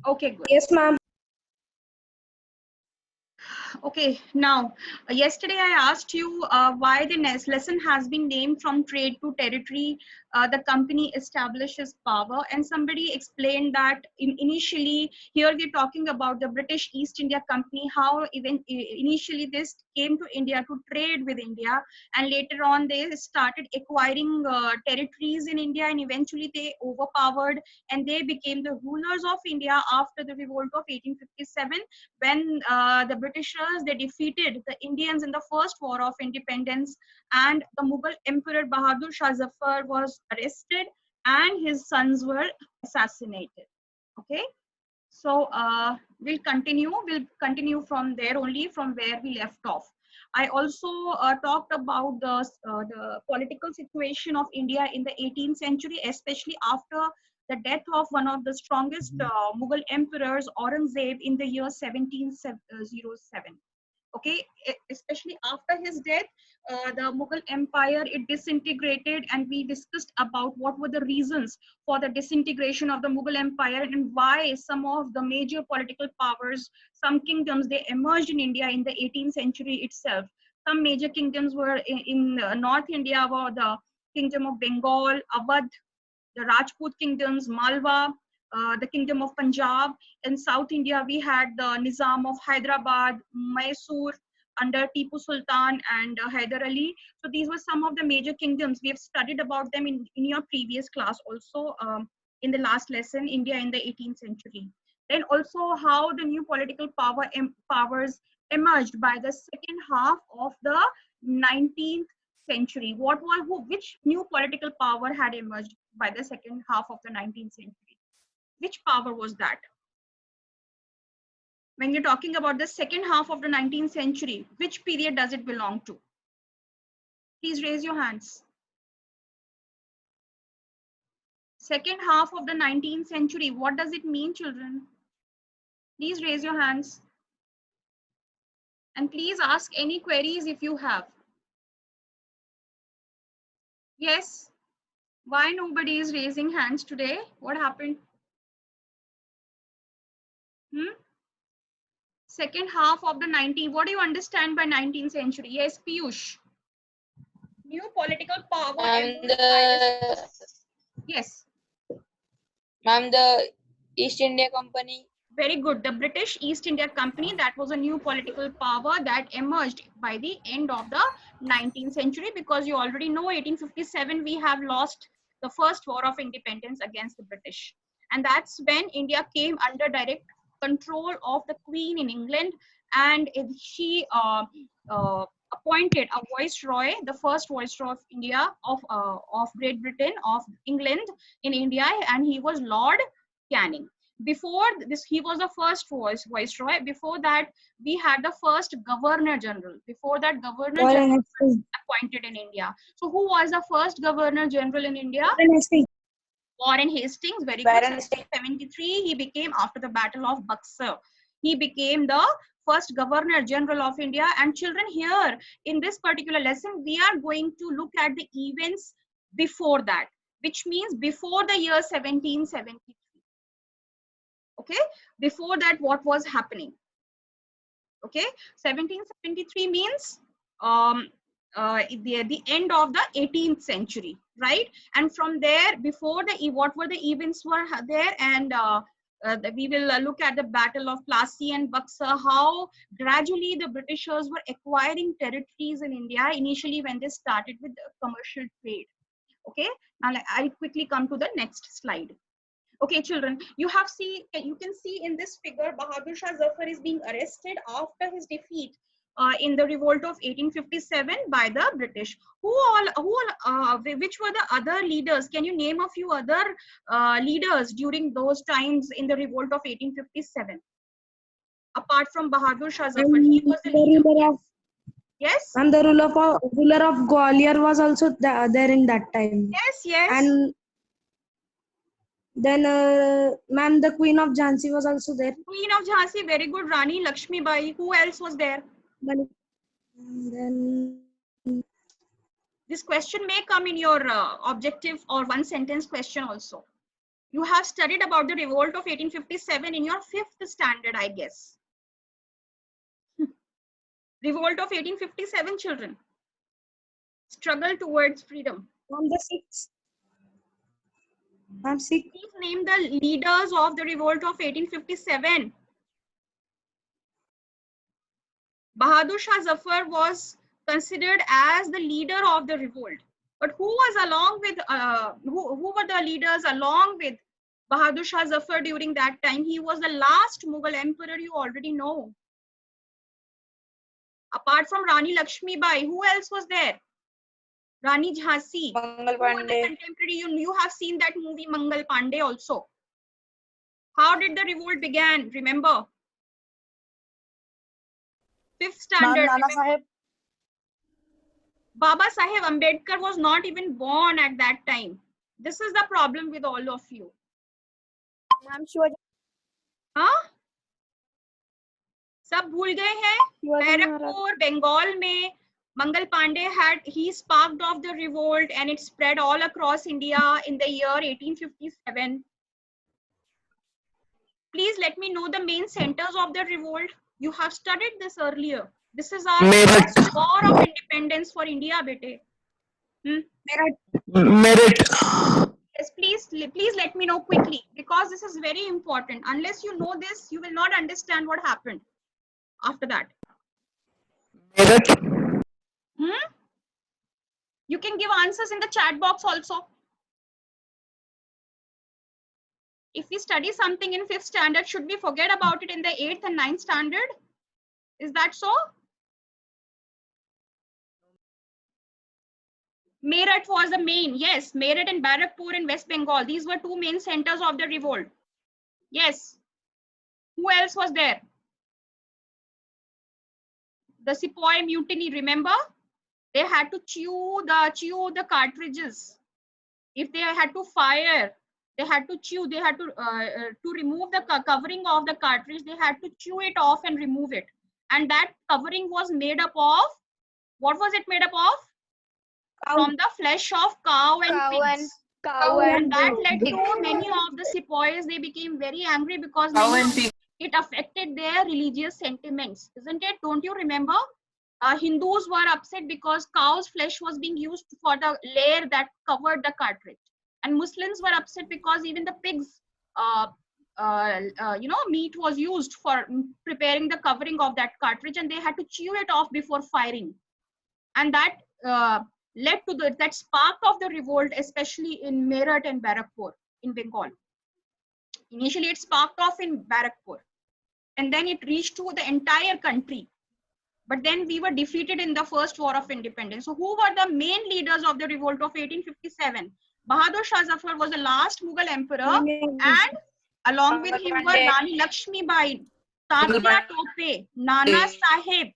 Okay, good. Yes, ma'am. Okay, now, yesterday I asked you why the next lesson has been named from trade to territory. The company establishes power, and somebody explained that initially, here we're talking about the British East India Company, how even initially this came to India to trade with India, and later on they started acquiring territories in India, and eventually they overpowered and they became the rulers of India after the revolt of 1857, when the Britishers they defeated the Indians in the first war of independence, and the Mughal Emperor Bahadur Shah Zafar was arrested and his sons were assassinated. Okay, so we'll continue from there only, from where we left off. I also talked about the political situation of India in the 18th century, especially after the death of one of the strongest Mughal emperors, Aurangzeb, in the year 1707. Okay, especially after his death, the Mughal empire it disintegrated, and we discussed about what were the reasons for the disintegration of the Mughal empire, and why some of the major political powers, some kingdoms, they emerged in India in the 18th century itself. Some major kingdoms were in North India, were the kingdom of Bengal, Awadh, the Rajput kingdoms, Malwa, the kingdom of Punjab. In South India, we had the Nizam of Hyderabad, Mysore under Tipu Sultan and Hyder Ali. So these were some of the major kingdoms. We have studied about them in your previous class also, in the last lesson, India in the 18th century. Then also how the new political powers emerged by the second half of the 19th century. Which new political power had emerged by the second half of the 19th century? Which power was that? When you're talking about the second half of the 19th century, which period does it belong to? Please raise your hands. Second half of the 19th century, what does it mean, children? Please raise your hands. And please ask any queries if you have. Yes? Why nobody is raising hands today? What happened? Second half of the 19th. What do you understand by 19th century? Yes, Piyush. New political power Ma'am, emerged by this. Yes. ma'am, the East India Company. Very good. The British East India Company, that was a new political power that emerged by the end of the 19th century, because you already know 1857 we have lost the first war of independence against the British. And that's when India came under direct control of the Queen in England, and she appointed a viceroy, the first viceroy of India, of Great Britain, of England in India, and he was Lord Canning. Before this, he was the first viceroy. Before that, we had the first governor general. Before that, governor general was appointed in India. So who was the first governor general in India? Warren Hastings. Very good. 1773 he became, after the battle of Buxar, he became the first governor general of India. And children, here in this particular lesson we are going to look at the events before that, which means before the year 1773. Okay, before that what was happening? Okay, 1773 means the end of the 18th century, right? And from there, before what were the events were there, and we will look at the Battle of Plassey and Buxar, how gradually the Britishers were acquiring territories in India initially when they started with the commercial trade. Okay, now I'll quickly come to the next slide. Okay, children, you can see in this figure, Bahadur Shah Zafar is being arrested after his defeat in the revolt of 1857 by the British. Which were the other leaders? Can you name a few other leaders during those times in the revolt of 1857? Apart from Bahadur Shah Zafar, he was the leader. Yes. And the ruler of Gwalior was also there in that time. Yes, yes. And then, ma'am, the Queen of Jhansi was also there. Queen of Jhansi, very good. Rani Lakshmi Bai. Who else was there? Then this question may come in your objective or one sentence question also. You have studied about the revolt of 1857 in your 5th standard, I guess. Revolt of 1857, children. Struggle towards freedom. From the 6th. I'm sick. Please name the leaders of the revolt of 1857. Bahadur Shah Zafar was considered as the leader of the revolt. But who was along with, who were the leaders along with Bahadur Shah Zafar during that time? He was the last Mughal emperor, you already know. Apart from Rani Lakshmi Bai, who else was there? Rani Jhansi. Mangal Who was the Pandey. contemporary? You have seen that movie Mangal Pandey also. How did the revolt began? Remember? 5th standard. Nana Sahib. Baba Saheb Ambedkar was not even born at that time. This is the problem with all of you. Ma'am Shivaji. हाँ? सब भूल गए हैं? Barrackpore, Bengal में Mangal Pandey he sparked off the revolt and it spread all across India in the year 1857. Please let me know the main centers of the revolt. You have studied this earlier. This is our first war of independence for India, bete. Merit. Yes, please let me know quickly because this is very important. Unless you know this, you will not understand what happened after that. Merit. You can give answers in the chat box also. If we study something in 5th standard, should we forget about it in the 8th and 9th standard? Is that so? Meerut was the main. Yes, Meerut and Barrackpur in West Bengal. These were 2 main centers of the revolt. Yes. Who else was there? The Sepoy mutiny, remember? They had to chew the cartridges. If they had to fire, they had to chew. They had to remove the covering of the cartridge. They had to chew it off and remove it. And that covering was made up of, what was it made up of? Cow. From the flesh of cow and pigs. And that led to many of the sepoys, they became very angry because it affected their religious sentiments, isn't it? Don't you remember? Hindus were upset because cow's flesh was being used for the layer that covered the cartridge. And Muslims were upset because even the pigs, meat was used for preparing the covering of that cartridge, and they had to chew it off before firing. And that led to that spark of the revolt, especially in Meerut and Barrackpur in Bengal. Initially, it sparked off in Barrackpur, and then it reached to the entire country. But then we were defeated in the first war of independence. So who were the main leaders of the revolt of 1857? Bahadur Shah Zafar was the last Mughal emperor, and along with him were Rani Lakshmi Bai, Tatya Tope, Nana Sahib,